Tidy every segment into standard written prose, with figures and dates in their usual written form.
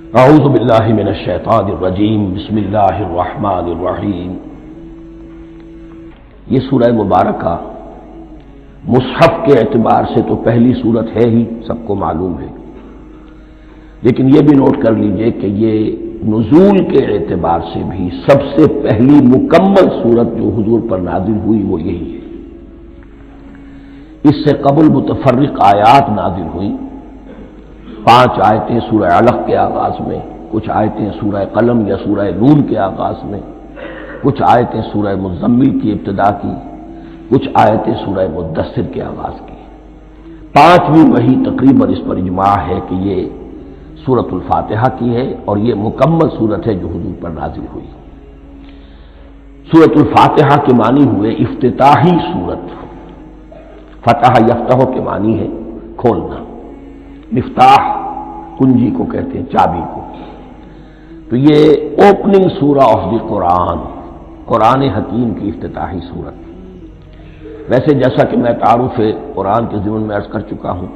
اعوذ باللہ من الشیطان الرجیم بسم اللہ الرحمن الرحیم۔ یہ سورہ مبارکہ مصحف کے اعتبار سے تو پہلی سورت ہے ہی، سب کو معلوم ہے، لیکن یہ بھی نوٹ کر لیجئے کہ یہ نزول کے اعتبار سے بھی سب سے پہلی مکمل سورت جو حضور پر نازل ہوئی وہ یہی ہے۔ اس سے قبل متفرق آیات نازل ہوئیں، 5 آیتیں سورہ علق کے آغاز میں، کچھ آیتیں سورہ قلم یا سورہ نون کے آغاز میں، کچھ آیتیں سورہ مزمل کی ابتدا کی، کچھ آیتیں سورہ مدثر کے آغاز کی۔ 5ویں وحی تقریباً اس پر اجماع ہے کہ یہ سورۃ الفاتحہ کی ہے اور یہ مکمل سورت ہے جو حضور پر نازل ہوئی۔ سورۃ الفاتحہ کے معنی ہوئے افتتاحی سورت، فتح یفتح کے معنی ہے کھولنا، مفتاح کنجی کو کہتے ہیں، چابی کو۔ تو یہ اوپننگ سورہ آف دی قرآن، قرآن حکیم کی افتتاحی صورت۔ ویسے جیسا کہ میں تعارف قرآن کے ضمن میں عرض کر چکا ہوں،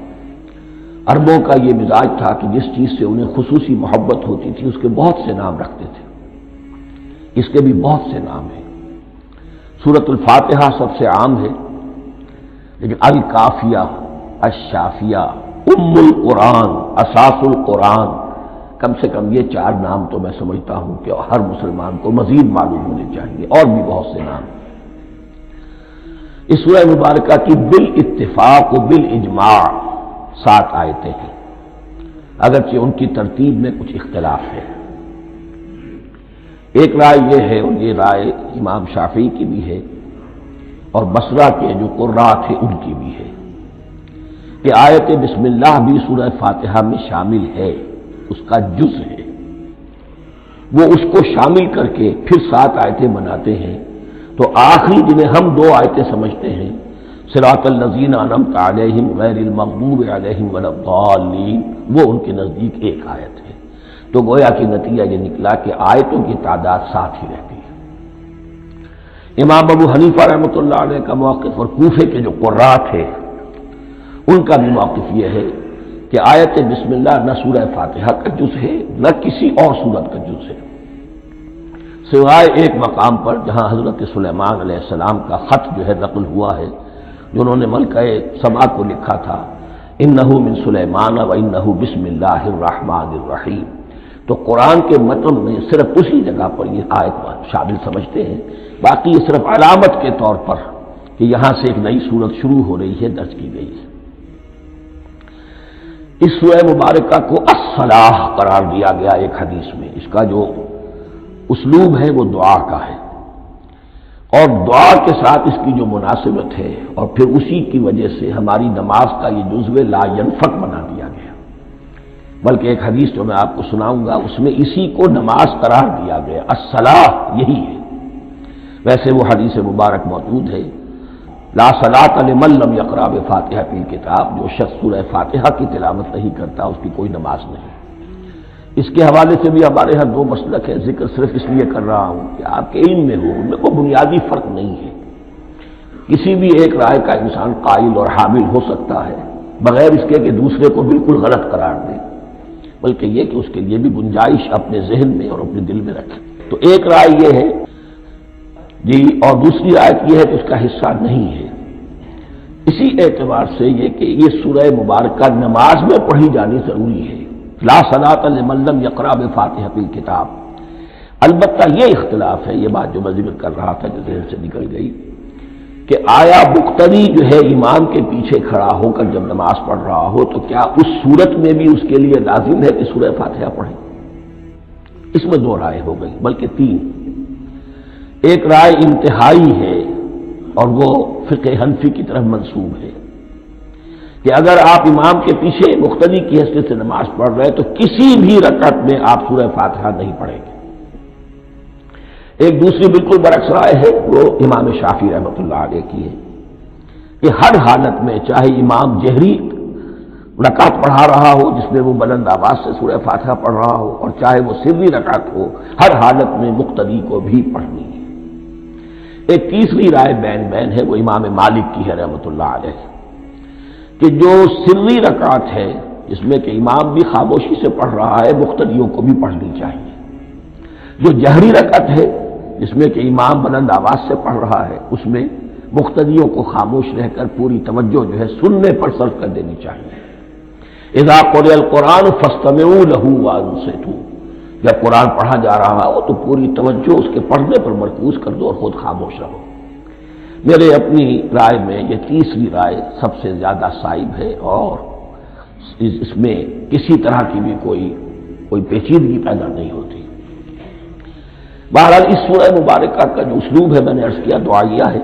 عربوں کا یہ مزاج تھا کہ جس چیز سے انہیں خصوصی محبت ہوتی تھی اس کے بہت سے نام رکھتے تھے، اس کے بھی بہت سے نام ہیں۔ سورۃ الفاتحہ سب سے عام ہے، لیکن الکافیہ، الشافیہ، ام القرآن، اساس القرآن، کم سے کم یہ 4 نام تو میں سمجھتا ہوں کہ ہر مسلمان کو مزید معلوم ہونے چاہیے، اور بھی بہت سے نام۔ اس سورہ مبارکہ کی بالاتفاق و بالاجماع 7 آیتیں ہیں، اگرچہ ان کی ترتیب میں کچھ اختلاف ہے۔ ایک رائے یہ ہے، اور یہ رائے امام شافعی کی بھی ہے اور بصرہ کے جو قراء تھے ان کی بھی ہے، کہ آیت بسم اللہ بھی سورہ فاتحہ میں شامل ہے، اس کا جز ہے۔ وہ اس کو شامل کر کے پھر 7 آیتیں بناتے ہیں، تو آخری جنہیں ہم 2 آیتیں سمجھتے ہیں، صراط الذین انعمت علیہم غیر المغضوب علیہم ولا الضالین، وہ ان کے نزدیک ایک آیت ہے۔ تو گویا کہ نتیجہ یہ نکلا کہ آیتوں کی تعداد 7 ہی رہتی ہے۔ امام ابو حنیفہ رحمۃ اللہ علیہ کا موقف اور کوفے کے جو قراء تھے ان کا بھی موقف یہ ہے کہ آیت بسم اللہ نہ سورہ فاتحہ کا جز ہے نہ کسی اور سورت کا جز ہے، سوائے ایک مقام پر جہاں حضرت سلیمان علیہ السلام کا خط جو ہے نقل ہوا ہے، جو انہوں نے ملکہ سبا کو لکھا تھا، انہ من سلیمان و انہ بسم اللہ الرحمن الرحیم۔ تو قرآن کے متن میں صرف اسی جگہ پر یہ آیت شامل سمجھتے ہیں، باقی یہ صرف علامت کے طور پر کہ یہاں سے ایک نئی سورت شروع ہو رہی ہے درج کی گئی ہے۔ اس سورہ مبارکہ کو الصلاح قرار دیا گیا ایک حدیث میں، اس کا جو اسلوب ہے وہ دعا کا ہے، اور دعا کے ساتھ اس کی جو مناسبت ہے، اور پھر اسی کی وجہ سے ہماری نماز کا یہ جزو لا ینفک بنا دیا گیا۔ بلکہ ایک حدیث جو میں آپ کو سناؤں گا اس میں اسی کو نماز قرار دیا گیا، الصلاح یہی ہے۔ ویسے وہ حدیث مبارک موجود ہے، لا صلاۃ لمن لم یقرأ بفاتحۃ الکتاب، جو شخص سورہ فاتحہ کی تلاوت نہیں کرتا اس کی کوئی نماز نہیں۔ اس کے حوالے سے بھی ہمارے ہاں 2 مسلک ہے، ذکر صرف اس لیے کر رہا ہوں کہ آپ کے علم میں ہو، ان میں کوئی بنیادی فرق نہیں ہے۔ کسی بھی ایک رائے کا انسان قائل اور حامل ہو سکتا ہے بغیر اس کے کہ دوسرے کو بالکل غلط قرار دے، بلکہ یہ کہ اس کے لیے بھی گنجائش اپنے ذہن میں اور اپنے دل میں رکھے۔ تو ایک رائے یہ ہے جی، اور دوسری آیت یہ ہے کہ اس کا حصہ نہیں ہے۔ اسی اعتبار سے یہ کہ یہ سورہ مبارکہ نماز میں پڑھی جانی ضروری ہے، لا صلاۃ لمن لم یقرأ بفاتحۃ الکتاب۔ البتہ یہ اختلاف ہے، یہ بات جو میں ذکر کر رہا تھا جو ذہن سے نکل گئی، کہ آیا مقتدی جو ہے امام کے پیچھے کھڑا ہو کر جب نماز پڑھ رہا ہو تو کیا اس صورت میں بھی اس کے لیے لازم ہے کہ سورہ فاتحہ پڑھے؟ اس میں 2 رائے ہو گئی، بلکہ 3۔ ایک رائے انتہائی ہے اور وہ فقہ حنفی کی طرف منسوب ہے، کہ اگر آپ امام کے پیچھے مقتدی کی حیثیت سے نماز پڑھ رہے تو کسی بھی رکعت میں آپ سورہ فاتحہ نہیں پڑھیں گے۔ ایک دوسری بالکل برعکس رائے ہے، وہ امام شافعی رحمۃ اللہ علیہ کی ہے، کہ ہر حالت میں چاہے امام جہری رکعت پڑھا رہا ہو جس میں وہ بلند آواز سے سورہ فاتحہ پڑھ رہا ہو، اور چاہے وہ سری رکعت ہو، ہر حالت میں مقتدی کو بھی پڑھنی ہے۔ ایک تیسری رائے بین ہے، وہ امام مالک کی ہے رحمۃ اللہ علیہ، کہ جو سری رکعت ہے جس میں کہ امام بھی خاموشی سے پڑھ رہا ہے، مقتدیوں کو بھی پڑھنی چاہیے۔ جو جہری رکعت ہے جس میں کہ امام بلند آواز سے پڑھ رہا ہے، اس میں مقتدیوں کو خاموش رہ کر پوری توجہ جو ہے سننے پر صرف کر دینی چاہیے۔ اذا قرئ القرآن فاستمعوا له وانصتوا، جب قرآن پڑھا جا رہا ہو تو پوری توجہ اس کے پڑھنے پر مرکوز کر دو اور خود خاموش رہو۔ میرے اپنی رائے میں یہ تیسری رائے سب سے زیادہ صائب ہے اور اس میں کسی طرح کی بھی کوئی پیچیدگی پیدا نہیں ہوتی۔ بہرحال اس سورہ مبارکہ کا جو اسلوب ہے میں نے عرض کیا دعائیہ ہے،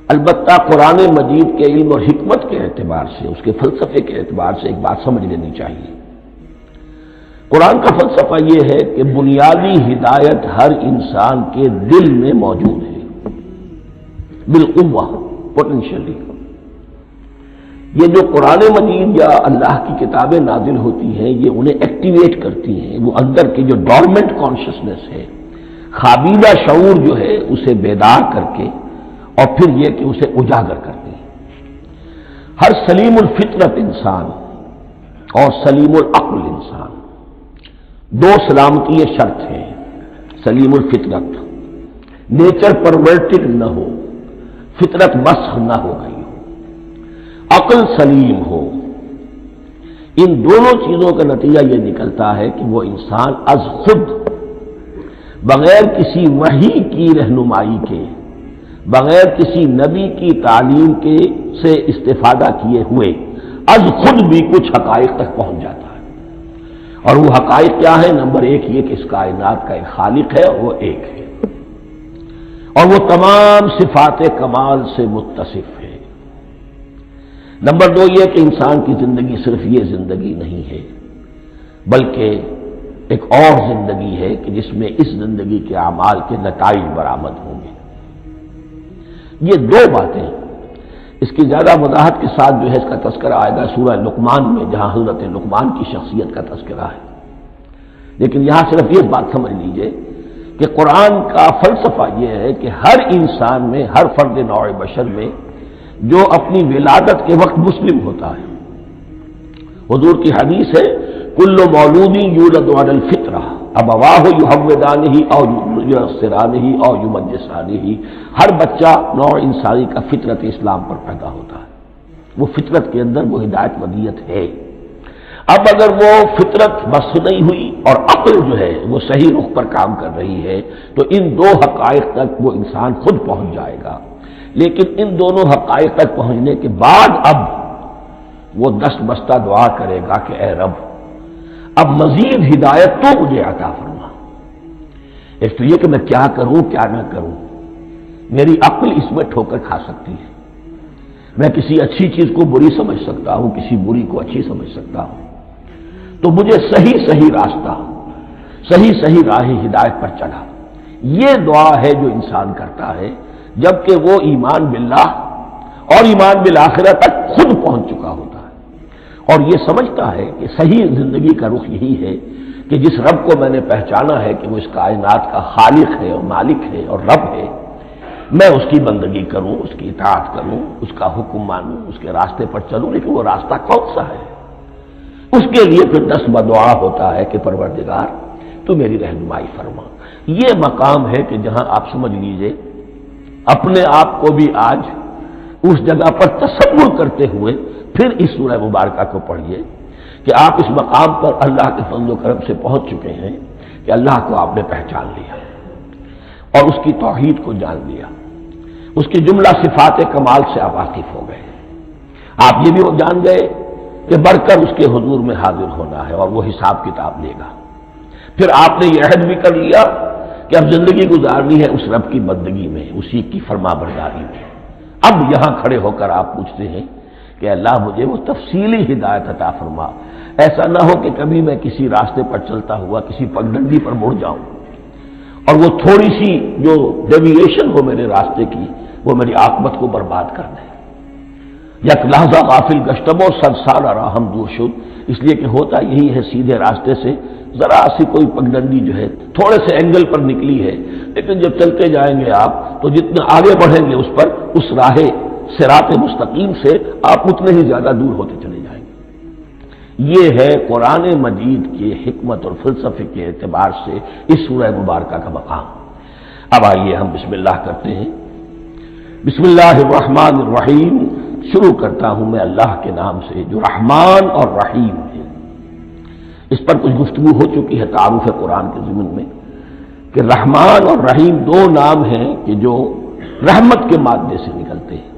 البتہ قرآن مجید کے علم اور حکمت کے اعتبار سے، اس کے فلسفے کے اعتبار سے ایک بات سمجھ لینی چاہیے۔ قرآن کا فلسفہ یہ ہے کہ بنیادی ہدایت ہر انسان کے دل میں موجود ہے، بالقوہ، پوٹینشلی۔ یہ جو قرآن مجید یا اللہ کی کتابیں نازل ہوتی ہیں یہ انہیں ایکٹیویٹ کرتی ہیں، وہ اندر کی جو ڈورمنٹ کانشسنس ہے، خوابیدہ شعور جو ہے اسے بیدار کر کے اور پھر یہ کہ اسے اجاگر کرتی ہیں۔ ہر سلیم الفطرت انسان اور سلیم العقل انسان، دو سلامتی یہ شرط ہے۔ سلیم الفطرت، نیچر پرورٹڈ نہ ہو، فطرت مسخ نہ ہو گئی ہو، عقل سلیم ہو، ان دونوں چیزوں کا نتیجہ یہ نکلتا ہے کہ وہ انسان از خود، بغیر کسی وحی کی رہنمائی کے، بغیر کسی نبی کی تعلیم کے سے استفادہ کیے ہوئے از خود بھی کچھ حقائق تک پہنچ جاتا ہے۔ اور وہ حقائق کیا ہے؟ نمبر ایک یہ کہ اس کائنات کا ایک خالق ہے اور وہ ایک ہے، اور وہ تمام صفات کمال سے متصف ہے۔ نمبر دو یہ کہ انسان کی زندگی صرف یہ زندگی نہیں ہے، بلکہ ایک اور زندگی ہے کہ جس میں اس زندگی کے اعمال کے نتائج برآمد ہوں گے۔ یہ دو باتیں، اس کی زیادہ وضاحت کے ساتھ جو ہے اس کا تذکرہ آئے گا سورہ لقمان میں، جہاں حضرت لقمان کی شخصیت کا تذکرہ ہے۔ لیکن یہاں صرف یہ بات سمجھ لیجئے کہ قرآن کا فلسفہ یہ ہے کہ ہر انسان میں، ہر فرد نوع بشر میں جو اپنی ولادت کے وقت مسلم ہوتا ہے، حضور کی حدیث ہے کل مولود یولد علی الفطرہ ابواہ یحودانہ او ینصرانہ او یمجسانہ، ہر بچہ نوع انسانی کا فطرت اسلام پر پیدا ہوتا ہے، وہ فطرت کے اندر وہ ہدایت ودیت ہے۔ اب اگر وہ فطرت بس نہیں ہوئی اور عقل جو ہے وہ صحیح رخ پر کام کر رہی ہے تو ان دو حقائق تک وہ انسان خود پہنچ جائے گا۔ لیکن ان دونوں حقائق تک پہنچنے کے بعد اب وہ دست بستہ دعا کرے گا کہ اے رب اب مزید ہدایت تو مجھے عطا فرما۔ ایک تو یہ کہ میں کیا کروں کیا نہ کروں، میری عقل اس میں ٹھوکر کھا سکتی ہے، میں کسی اچھی چیز کو بری سمجھ سکتا ہوں، کسی بری کو اچھی سمجھ سکتا ہوں، تو مجھے صحیح راستہ، صحیح راہ ہدایت پر چلا۔ یہ دعا ہے جو انسان کرتا ہے جبکہ وہ ایمان باللہ اور ایمان بالآخرہ تک خود پہنچ چکا ہوتا ہے، اور یہ سمجھتا ہے کہ صحیح زندگی کا رخ یہی ہے کہ جس رب کو میں نے پہچانا ہے کہ وہ اس کائنات کا خالق ہے اور مالک ہے اور رب ہے، میں اس کی بندگی کروں، اس کی اطاعت کروں، اس کا حکم مانوں، اس کے راستے پر چلوں۔ لیکن وہ راستہ کون سا ہے؟ اس کے لیے پھر دست بدعا ہوتا ہے کہ پروردگار تو میری رہنمائی فرما۔ یہ مقام ہے کہ جہاں آپ سمجھ لیجئے اپنے آپ کو بھی آج اس جگہ پر تصور کرتے ہوئے پھر اس سورہ مبارکہ کو پڑھیے کہ آپ اس مقام پر اللہ کے فضل و کرم سے پہنچ چکے ہیں کہ اللہ کو آپ نے پہچان لیا اور اس کی توحید کو جان لیا، اس کی جملہ صفات کمال سے آپ واقف ہو گئے۔ آپ یہ بھی جان گئے کہ بڑھ کر اس کے حضور میں حاضر ہونا ہے اور وہ حساب کتاب لے گا۔ پھر آپ نے یہ عہد بھی کر لیا کہ اب زندگی گزارنی ہے اس رب کی بندگی میں، اسی کی فرما برداری میں۔ اب یہاں کھڑے ہو کر آپ پوچھتے ہیں کہ اللہ مجھے وہ تفصیلی ہدایت عطا فرما، ایسا نہ ہو کہ کبھی میں کسی راستے پر چلتا ہوا کسی پگڈنڈی پر مڑ جاؤں اور وہ تھوڑی سی جو ڈیویشن ہو میرے راستے کی وہ میری عاقبت کو برباد کر دے۔ یک لحظہ غافل گشتم و صد سال راہم دور شد، اس لیے کہ ہوتا یہی ہے صیدھے راستے سے ذرا سی کوئی پگڈنڈی جو ہے تھوڑے سے اینگل پر نکلی ہے، لیکن جب چلتے جائیں گے آپ تو جتنا آگے بڑھیں گے اس پر، اس راہ صراط مستقیم سے آپ اتنے ہی زیادہ دور ہوتے چلے جائیں گے۔ یہ ہے قرآن مجید کے حکمت اور فلسفے کے اعتبار سے اس سورہ مبارکہ کا مقام۔ اب آئیے ہم بسم اللہ کرتے ہیں۔ بسم اللہ الرحمن الرحیم، شروع کرتا ہوں میں اللہ کے نام سے جو رحمان اور رحیم ہے۔ اس پر کچھ گفتگو ہو چکی ہے تعارف قرآن کے ضمن میں کہ رحمان اور رحیم دو نام ہیں کہ جو رحمت کے مادے سے نکلتے ہیں۔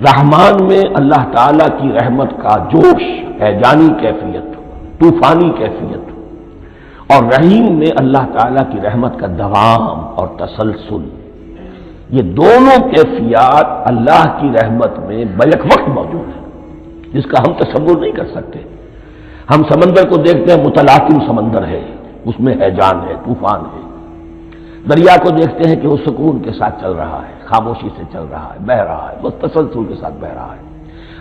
رحمان میں اللہ تعالیٰ کی رحمت کا جوش، ہیجانی کیفیت، طوفانی کیفیت، اور رحیم میں اللہ تعالیٰ کی رحمت کا دوام اور تسلسل۔ یہ دونوں کیفیات اللہ کی رحمت میں بیک وقت موجود ہیں، جس کا ہم تصور نہیں کر سکتے۔ ہم سمندر کو دیکھتے ہیں، متلاطم سمندر ہے، اس میں ہیجان ہے، طوفان ہے۔ دریا کو دیکھتے ہیں کہ وہ سکون کے ساتھ چل رہا ہے، خاموشی سے چل رہا ہے، بہہ رہا ہے، بس تسلسل کے ساتھ بہہ رہا ہے۔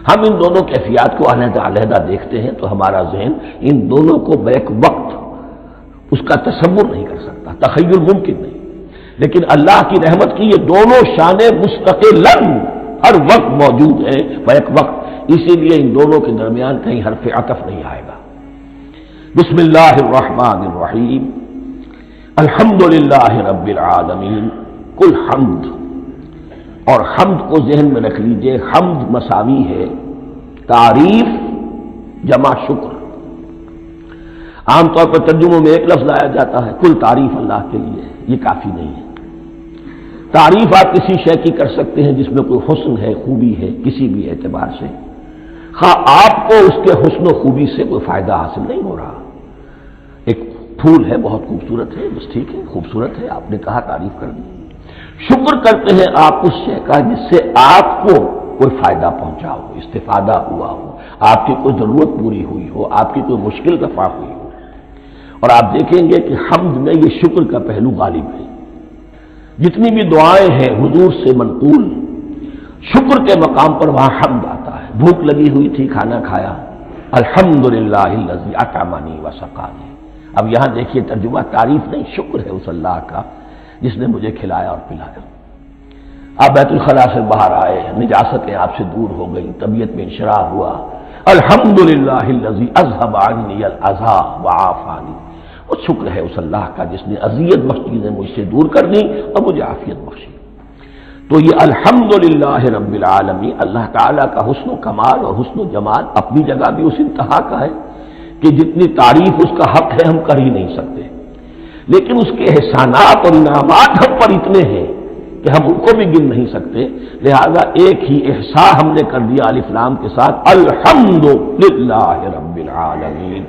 ہم ان دونوں کیفیات کو علیحدہ علیحدہ دیکھتے ہیں تو ہمارا ذہن ان دونوں کو بیک وقت اس کا تصور نہیں کر سکتا، تخیل ممکن نہیں۔ لیکن اللہ کی رحمت کی یہ دونوں شانیں مستقلاً ہر وقت موجود ہیں بیک وقت، اسی لیے ان دونوں کے درمیان کہیں حرف عطف نہیں آئے گا۔ بسم اللہ الرحمن الرحیم، الحمدللہ رب العالمین۔ کل حمد، اور حمد کو ذہن میں رکھ لیجئے، حمد مساوی ہے تعریف جمع شکر۔ عام طور پر ترجموں میں ایک لفظ لایا جاتا ہے، کل تعریف اللہ کے لیے، یہ کافی نہیں ہے۔ تعریف آپ کسی شے کی کر سکتے ہیں جس میں کوئی حسن ہے، خوبی ہے، کسی بھی اعتبار سے، ہاں آپ کو اس کے حسن و خوبی سے کوئی فائدہ حاصل نہیں ہو رہا۔ ایک پھول ہے، بہت خوبصورت ہے، بس ٹھیک ہے، خوبصورت ہے، آپ نے کہا، تعریف کر دی۔ شکر کرتے ہیں آپ اس شے کا جس سے آپ کو کوئی فائدہ پہنچا ہو، استفادہ ہوا ہو، آپ کی کوئی ضرورت پوری ہوئی ہو، آپ کی کوئی مشکل رفع ہوئی ہو۔ اور آپ دیکھیں گے کہ حمد میں یہ شکر کا پہلو غالب ہے۔ جتنی بھی دعائیں ہیں حضور سے منقول، شکر کے مقام پر وہاں حمد آتا ہے۔ بھوک لگی ہوئی تھی، کھانا کھایا، الحمدللہ الذی اطعمنی وسقانی۔ اب یہاں دیکھیے ترجمہ تعریف نہیں، شکر ہے اس اللہ کا جس نے مجھے کھلایا اور پلایا۔ آپ بیت الخلاء سے باہر آئے، نجاستیں آپ سے دور ہو گئی، طبیعت میں انشراح ہوا، الحمدللہ الذی اذھب عنی الاذی وعافانی۔ وہ شکر ہے اس اللہ کا جس نے اذیت بخش چیزیں مجھ سے دور کر دی اور مجھے عافیت بخشی۔ تو یہ الحمدللہ رب العالمین، اللہ تعالیٰ کا حسن و کمال اور حسن و جمال اپنی جگہ بھی اس انتہا کا ہے کہ جتنی تعریف اس کا حق ہے ہم کر ہی نہیں سکتے، لیکن اس کے احسانات اور انعامات ہم پر اتنے ہیں کہ ہم ان کو بھی گن نہیں سکتے۔ لہذا ایک ہی احصاء ہم نے کر دیا الف لام کے ساتھ، الحمدللہ رب العالمین۔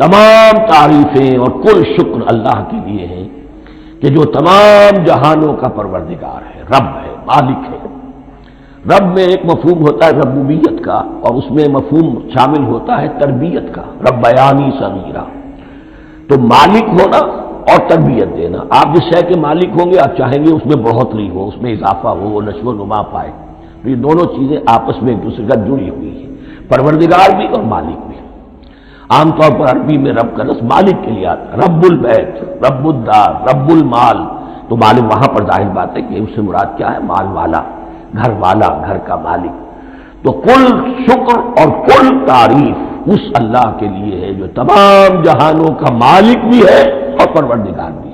تمام تعریفیں اور کل شکر اللہ کے لیے ہیں کہ جو تمام جہانوں کا پروردگار ہے، رب ہے، مالک ہے۔ رب میں ایک مفہوم ہوتا ہے ربوبیت کا، اور اس میں مفہوم شامل ہوتا ہے تربیت کا، ربیانی صغیرہ۔ تو مالک ہونا اور تربیت دینا، آپ جس شے کے مالک ہوں گے آپ چاہیں گے اس میں بڑھوتری ہو، اس میں اضافہ ہو، وہ نشو و نما پائے۔ تو یہ دونوں چیزیں آپس میں ایک دوسرے کا جڑی ہوئی ہیں، پروردگار بھی اور مالک بھی۔ عام طور پر عربی میں رب کا لفظ مالک کے لیے آتا ہے، رب البیت، رب الدار، رب المال۔ تو مالک وہاں پر ظاہر بات ہے کہ اس سے مراد کیا ہے، مال والا، گھر والا، گھر کا مالک۔ تو کل شکر اور کل تعریف اس اللہ کے لیے ہے جو تمام جہانوں کا مالک بھی ہے اور پروردگار بھی۔